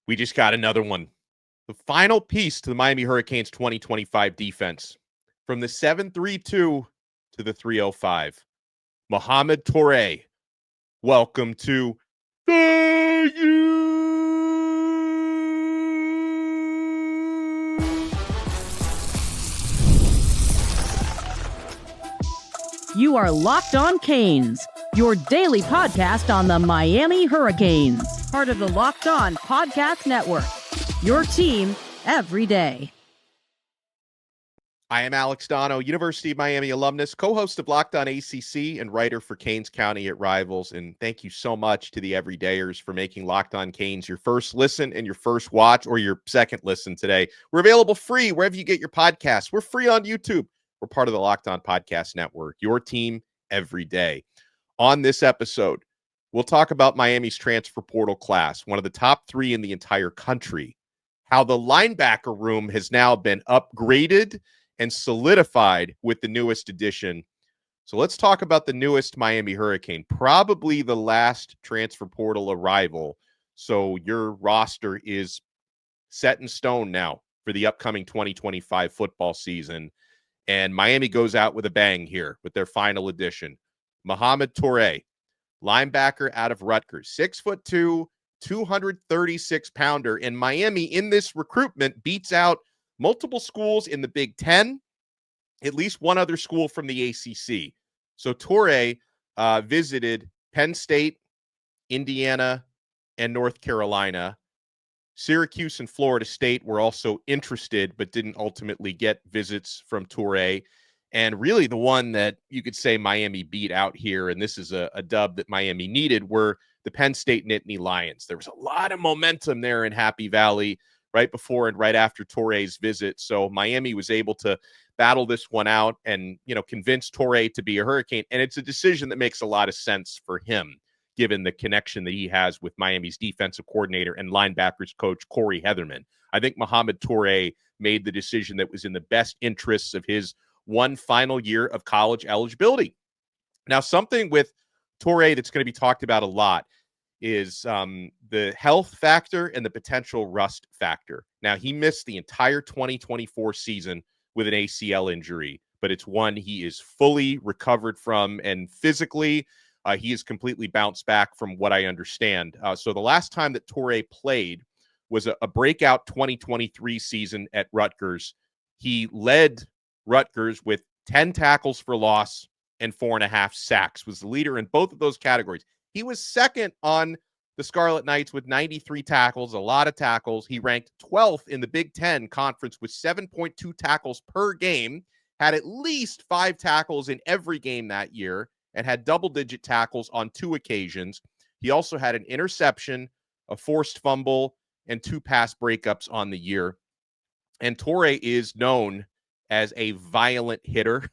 We just got another one. The final piece to the Miami Hurricanes 2025 defense. From the 7-3-2 to the 3-0-5. Mohamed Tore, welcome to the U. You are Locked On Canes, your daily podcast on the Miami Hurricanes, part of the Locked On Podcast Network, your team every day. I am Alex Donno, University of Miami alumnus, co-host of Locked On ACC, and writer for Canes County at Rivals. And thank you so much to the everydayers for making Locked On Canes your first listen and your first watch, or your second listen today. We're available free wherever you get your podcasts. We're free on YouTube. We're part of the Locked On Podcast Network, your team every day. On this episode, we'll talk about Miami's transfer portal class, one of the top 3 in the entire country, how the linebacker room has now been upgraded and solidified with the newest addition. So let's talk about the newest Miami Hurricane, probably the last transfer portal arrival. So your roster is set in stone now for the upcoming 2025 football season. And Miami goes out with a bang here with their final addition. Mohamed Tore, linebacker out of Rutgers, 6'2", 236-pounder. And Miami in this recruitment beats out multiple schools in the Big Ten, at least one other school from the ACC. So Tore visited Penn State, Indiana, and North Carolina. Syracuse and Florida State were also interested, but didn't ultimately get visits from Tore. And really the one that you could say Miami beat out here, and this is a dub that Miami needed, were the Penn State Nittany Lions. There was a lot of momentum there in Happy Valley right before and right after Tore's visit. So Miami was able to battle this one out and, convince Tore to be a Hurricane. And it's a decision that makes a lot of sense for him, given the connection that he has with Miami's defensive coordinator and linebackers coach, Corey Hetherman. I think Mohamed Tore made the decision that was in the best interests of his one final year of college eligibility. Now, something with Tore that's going to be talked about a lot is the health factor and the potential rust factor. Now, he missed the entire 2024 season with an ACL injury, but it's one he is fully recovered from, and physically, he is completely bounced back from what I understand. So the last time that Tore played was a breakout 2023 season at Rutgers. He led Rutgers with 10 tackles for loss and 4.5 sacks, was the leader in both of those categories. He was second on the Scarlet Knights with 93 tackles, a lot of tackles. He ranked 12th in the Big Ten Conference with 7.2 tackles per game, had at least 5 tackles in every game that year, and had double-digit tackles on 2 occasions. He also had an interception, a forced fumble, and 2 pass breakups on the year. And Tore is known as a violent hitter.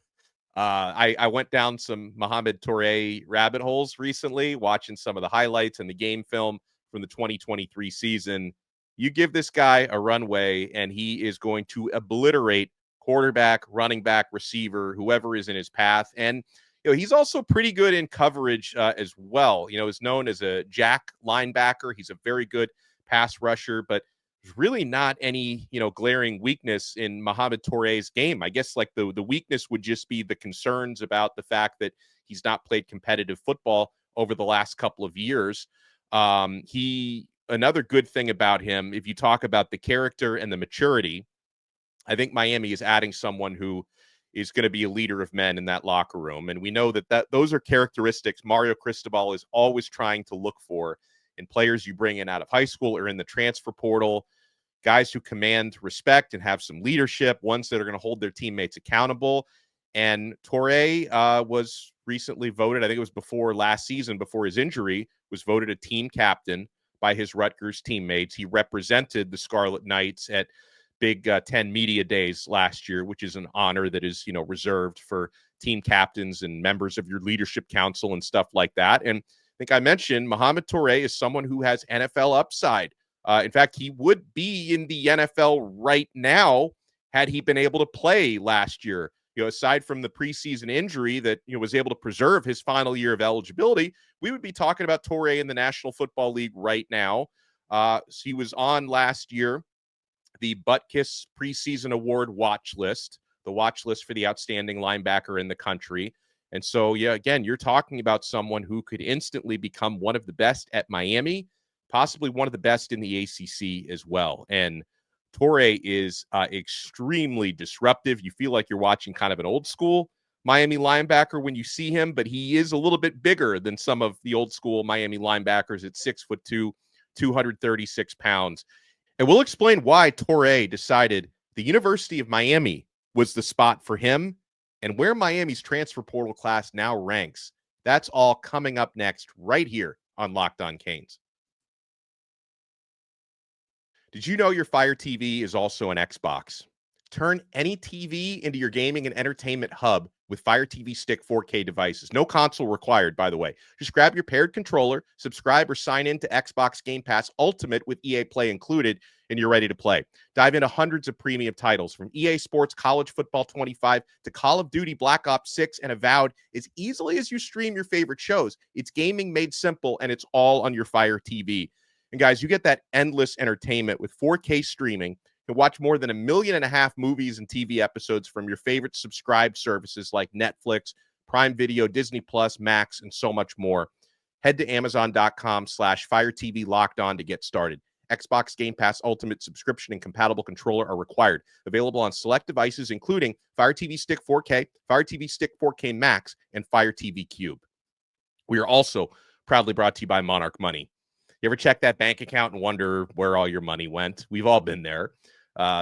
I went down some Mohamed Tore rabbit holes recently, watching some of the highlights and the game film from the 2023 season. You give this guy a runway, and he is going to obliterate quarterback, running back, receiver, whoever is in his path. And he's also pretty good in coverage as well. Is known as a jack linebacker. He's a very good pass rusher, but there's really not any, glaring weakness in Mohamed Tore's game. I guess like the weakness would just be the concerns about the fact that he's not played competitive football over the last couple of years. Another good thing about him, if you talk about the character and the maturity, I think Miami is adding someone who is going to be a leader of men in that locker room. And we know that those are characteristics Mario Cristobal is always trying to look for in players you bring in out of high school or in the transfer portal, guys who command respect and have some leadership, ones that are going to hold their teammates accountable. And Tore was recently voted, I think it was before last season, before his injury, was voted a team captain by his Rutgers teammates. He represented the Scarlet Knights at Big Ten Media Days last year, which is an honor that is, reserved for team captains and members of your leadership council and stuff like that. And I think I mentioned Mohamed Tore is someone who has NFL upside. In fact, he would be in the NFL right now had he been able to play last year. Aside from the preseason injury that was able to preserve his final year of eligibility, we would be talking about Tore in the National Football League right now. So he was on last year the Butkus preseason award watch list, the watch list for the outstanding linebacker in the country. And so, yeah, again, you're talking about someone who could instantly become one of the best at Miami, possibly one of the best in the ACC as well. And Tore is extremely disruptive. You feel like you're watching kind of an old school Miami linebacker when you see him, but he is a little bit bigger than some of the old school Miami linebackers at 6'2", 236 pounds. And we'll explain why Tore decided the University of Miami was the spot for him and where Miami's transfer portal class now ranks. That's all coming up next right here on Locked On Canes. Did you know your Fire TV is also an Xbox? Turn any TV into your gaming and entertainment hub with Fire TV Stick 4K devices. No console required, by the way. Just grab your paired controller, subscribe or sign in to Xbox Game Pass Ultimate with EA Play included, and you're ready to play. Dive into hundreds of premium titles from EA Sports College Football 25 to Call of Duty Black Ops 6 and Avowed as easily as you stream your favorite shows. It's gaming made simple, and it's all on your Fire TV. And guys, you get that endless entertainment with 4K streaming. You can watch more than 1.5 million movies and TV episodes from your favorite subscribed services like Netflix, Prime Video, Disney Plus, Max, and so much more. Head to Amazon.com/Fire TV Locked On to get started. Xbox Game Pass Ultimate subscription and compatible controller are required. Available on select devices, including Fire TV Stick 4K, Fire TV Stick 4K Max, and Fire TV Cube. We are also proudly brought to you by Monarch Money. You ever check that bank account and wonder where all your money went? We've all been there.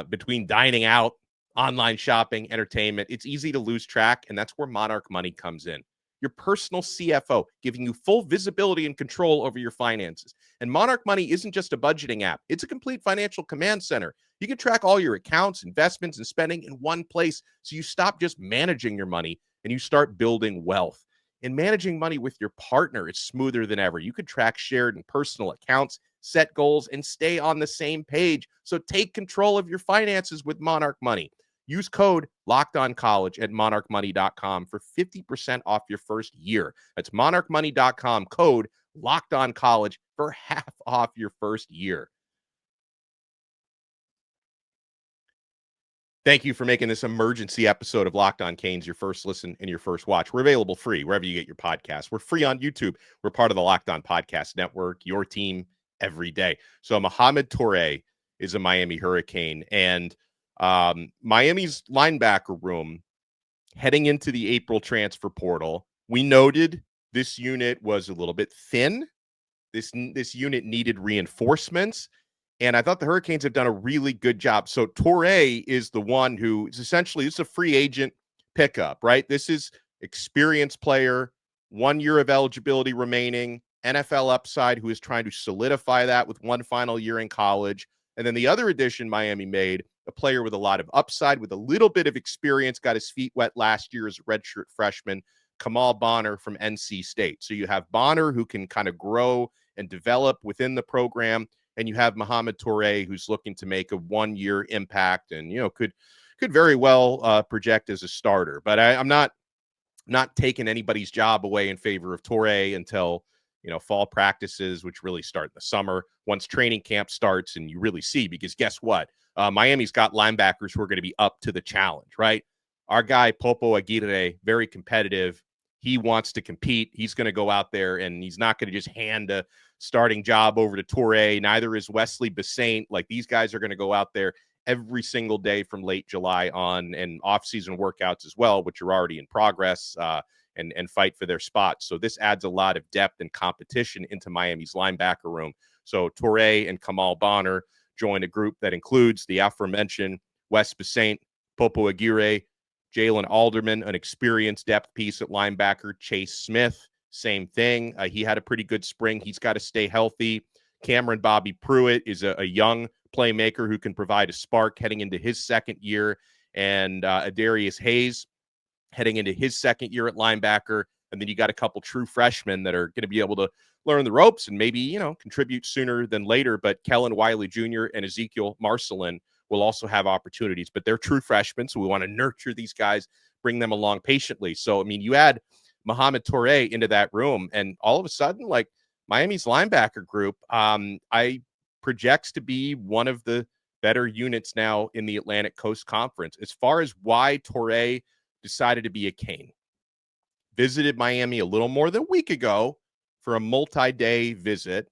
Between dining out, online shopping, entertainment, it's easy to lose track, and that's where Monarch Money comes in. Your personal CFO, giving you full visibility and control over your finances. And Monarch Money isn't just a budgeting app. It's a complete financial command center. You can track all your accounts, investments, and spending in one place, so you stop just managing your money and you start building wealth. And managing money with your partner is smoother than ever. You can track shared and personal accounts, set goals, and stay on the same page. So take control of your finances with Monarch Money. Use code LOCKEDONCollege at monarchmoney.com for 50% off your first year. That's monarchmoney.com, code LOCKEDONCollege for half off your first year. Thank you for making this emergency episode of Locked On Canes your first listen and your first watch. We're available free wherever you get your podcasts. We're free on YouTube. We're part of the Locked On Podcast Network, your team every day. So Mohamed Tore is a Miami Hurricane, and Miami's linebacker room heading into the April transfer portal, we noted this unit was a little bit thin. This unit needed reinforcements. And I thought the Hurricanes have done a really good job. So Tore is the one who is essentially, this is a free agent pickup, right? This is experienced player, 1 year of eligibility remaining, NFL upside, who is trying to solidify that with one final year in college. And then the other addition Miami made, a player with a lot of upside, with a little bit of experience, got his feet wet last year as a redshirt freshman, Kamal Bonner from NC State. So you have Bonner, who can kind of grow and develop within the program. And you have Mohamed Tore, who's looking to make a 1 year impact and, could very well project as a starter. But I'm not taking anybody's job away in favor of Tore until, fall practices, which really start in the summer, once training camp starts and you really see, because guess what? Miami's got linebackers who are going to be up to the challenge, right? Our guy, Popo Aguirre, very competitive. He wants to compete. He's going to go out there, and he's not going to just hand a starting job over to Tore. Neither is Wesley Basaint. Like, these guys are going to go out there every single day from late July on, and off-season workouts as well, which are already in progress, and fight for their spots. So this adds a lot of depth and competition into Miami's linebacker room. So Tore and Kamal Bonner join a group that includes the aforementioned Wes Basaint, Popo Aguirre, Jalen Alderman, an experienced depth piece at linebacker. Chase Smith, same thing. He had a pretty good spring. He's got to stay healthy. Cameron Bobby Pruitt is a young playmaker who can provide a spark heading into his second year. And Adarius Hayes heading into his second year at linebacker. And then you got a couple true freshmen that are going to be able to learn the ropes and maybe, contribute sooner than later. But Kellen Wiley Jr. and Ezekiel Marcelin will also have opportunities, but they're true freshmen. So we want to nurture these guys, bring them along patiently. So, you add Mohamed Tore into that room, and all of a sudden, like, Miami's linebacker group, I projects to be one of the better units now in the Atlantic Coast Conference. As far as why Tore decided to be a Cane, visited Miami a little more than a week ago for a multi-day visit.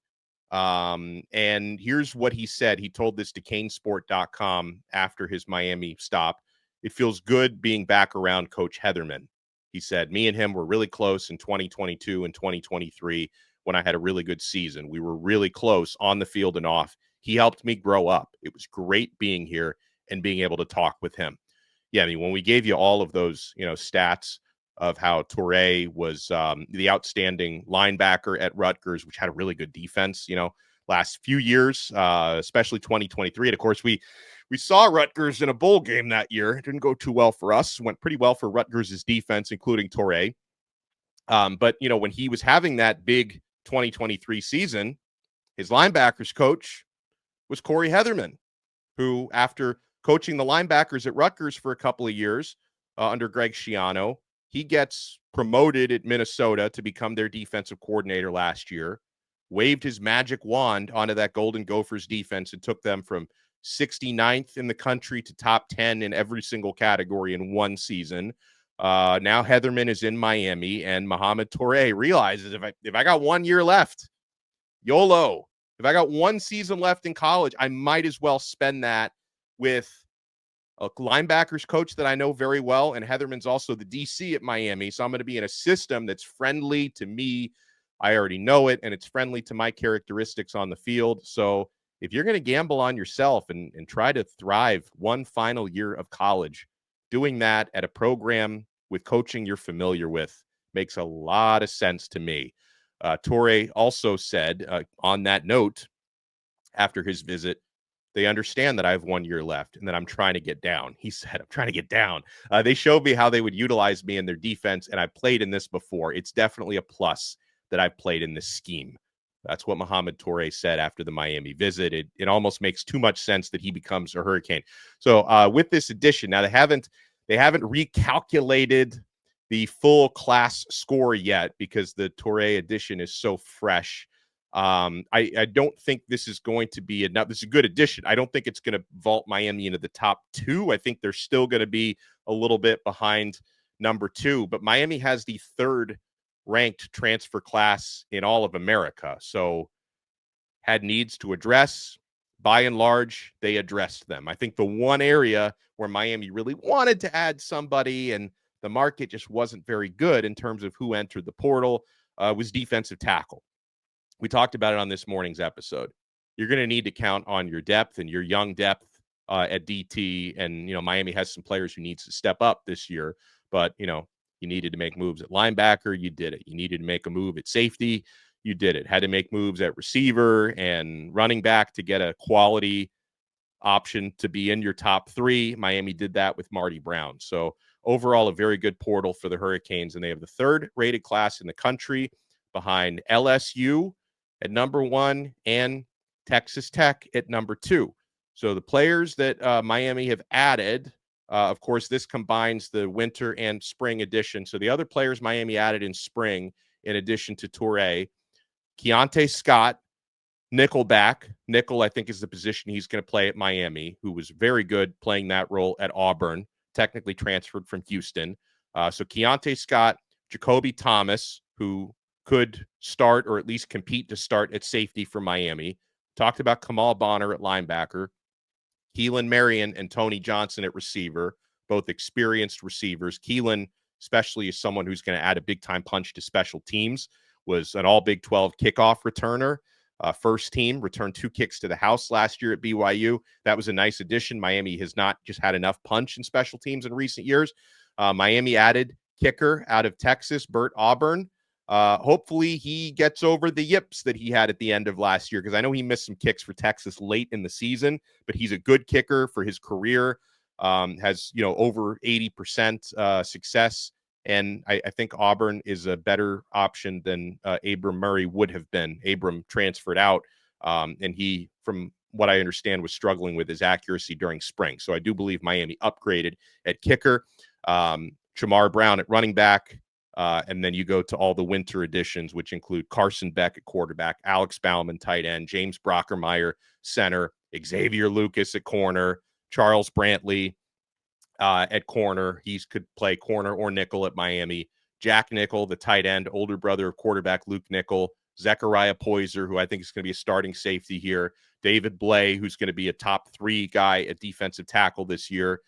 And here's what he said. He told this to canesport.com after his Miami stop. It feels good being back around Coach Hetherman. He said, me and him were really close in 2022 and 2023 when I had a really good season. We were really close on the field and off. He helped me grow up. It was great being here and being able to talk with him. Yeah, I mean, when we gave you all of those, stats of how Tore was the outstanding linebacker at Rutgers, which had a really good defense, last few years, especially 2023. And of course, we saw Rutgers in a bowl game that year. It didn't go too well for us. Went pretty well for Rutgers' defense, including Tore. But, when he was having that big 2023 season, his linebackers coach was Corey Hetherman, who, after coaching the linebackers at Rutgers for a couple of years under Greg Schiano, he gets promoted at Minnesota to become their defensive coordinator last year, waved his magic wand onto that Golden Gophers defense and took them from 69th in the country to top 10 in every single category in one season. Now Hetherman is in Miami, and Mohamed Tore realizes if I got 1 year left, YOLO, if I got one season left in college, I might as well spend that with a linebackers coach that I know very well, and Hetherman's also the DC at Miami, so I'm going to be in a system that's friendly to me. I already know it, and it's friendly to my characteristics on the field. So if you're going to gamble on yourself and try to thrive one final year of college, doing that at a program with coaching you're familiar with makes a lot of sense to me. Tore also said on that note, after his visit, they understand that I have 1 year left and that I'm trying to get down. He said, I'm trying to get down. They showed me how they would utilize me in their defense, and I've played in this before. It's definitely a plus that I've played in this scheme. That's what Mohamed Tore said after the Miami visit. It almost makes too much sense that he becomes a Hurricane. So with this addition, now they haven't recalculated the full class score yet because the Tore addition is so fresh. I don't think this is going to be enough. This is a good addition. I don't think it's going to vault Miami into the top two. I think they're still going to be a little bit behind number two, but Miami has the third ranked transfer class in all of America. So had needs to address. By and large, they addressed them. I think the one area where Miami really wanted to add somebody and the market just wasn't very good in terms of who entered the portal was defensive tackle. We talked about it on this morning's episode. You're going to need to count on your depth and your young depth at DT. And, Miami has some players who needs to step up this year. But, you needed to make moves at linebacker. You did it. You needed to make a move at safety. You did it. Had to make moves at receiver and running back to get a quality option to be in your top three. Miami did that with Marty Brown. So overall, a very good portal for the Hurricanes. And they have the third rated class in the country behind LSU at number one and Texas Tech at number two. So the players that Miami have added, of course, this combines the winter and spring edition. So the other players Miami added in spring, in addition to Tore, Keontae Scott, nickelback. Nickel, I think, is the position he's going to play at Miami, who was very good playing that role at Auburn, technically transferred from Houston. So Keontae Scott, Jacoby Thomas, who could start or at least compete to start at safety for Miami. Talked about Kamal Bonner at linebacker. Keelan Marion and Tony Johnson at receiver, both experienced receivers. Keelan, especially, is someone who's going to add a big-time punch to special teams, was an all-Big 12 kickoff returner. First team, returned 2 kicks to the house last year at BYU. That was a nice addition. Miami has not just had enough punch in special teams in recent years. Miami added kicker out of Texas, Bert Auburn. Hopefully he gets over the yips that he had at the end of last year, because I know he missed some kicks for Texas late in the season, but he's a good kicker for his career, has, over 80% success. And I think Auburn is a better option than Abram Murray would have been. Abram transferred out, and he, from what I understand, was struggling with his accuracy during spring. So I do believe Miami upgraded at kicker. Shamar Brown at running back. And then you go to all the winter additions, which include Carson Beck at quarterback, Alex Bauman, tight end, James Brockermeyer, center, Xavier Lucas at corner, Charles Brantley at corner. He could play corner or nickel at Miami. Jack Nickel, the tight end, older brother of quarterback Luke Nickel. Zechariah Poyser, who I think is going to be a starting safety here. David Blay, who's going to be a top 3 guy at defensive tackle this year.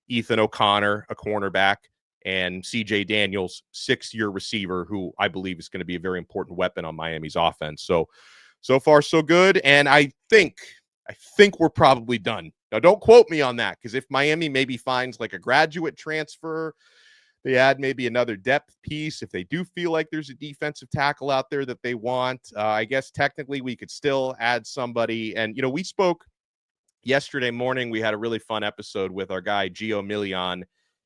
Ethan O'Connor, a cornerback. And C.J. Daniels, 6-year receiver, who I believe is going to be a very important weapon on Miami's offense. So far, so good. And I think we're probably done. Now, don't quote me on that, because if Miami maybe finds like a graduate transfer, they add maybe another depth piece. If they do feel like there's a defensive tackle out there that they want, I guess technically we could still add somebody. And, we spoke yesterday morning. We had a really fun episode with our guy, Gio Milian.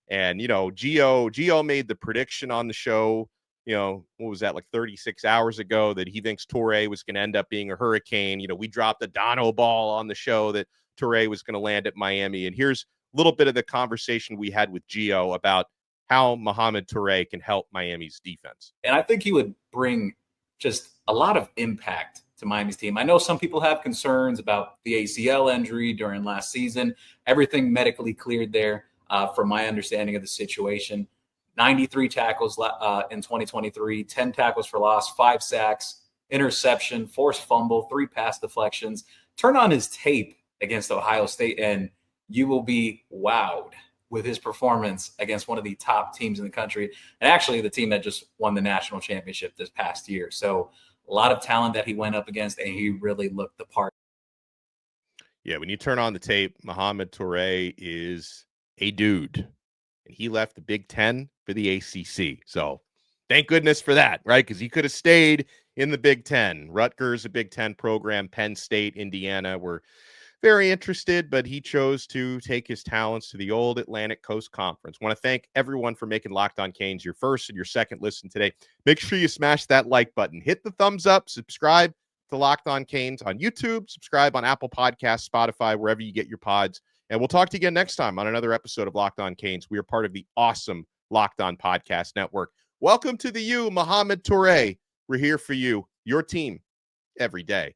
And, Gio made the prediction on the show, what was that, like 36 hours ago, that he thinks Tore was going to end up being a Hurricane. We dropped the Donno ball on the show that Tore was going to land at Miami. And here's a little bit of the conversation we had with Gio about how Mohamed Tore can help Miami's defense. And I think he would bring just a lot of impact to Miami's team. I know some people have concerns about the ACL injury during last season. Everything medically cleared there. From my understanding of the situation, 93 tackles in 2023, 10 tackles for loss, 5 sacks, interception, forced fumble, 3 pass deflections. Turn on his tape against Ohio State, and you will be wowed with his performance against one of the top teams in the country, and actually the team that just won the national championship this past year. So a lot of talent that he went up against, and he really looked the part. Yeah, when you turn on the tape, Mohamed Tore is a dude, and he left the Big Ten for the ACC. So thank goodness for that, right? Because he could have stayed in the Big Ten. Rutgers, a Big Ten program, Penn State, Indiana were very interested, but he chose to take his talents to the old Atlantic Coast Conference. Want to thank everyone for making Locked On Canes your first and your second listen today. Make sure you smash that like button. Hit the thumbs up. Subscribe to Locked On Canes on YouTube. Subscribe on Apple Podcasts, Spotify, wherever you get your pods. And we'll talk to you again next time on another episode of Locked On Canes. We are part of the awesome Locked On Podcast Network. Welcome to the U, Mohamed Tore. We're here for you, your team, every day.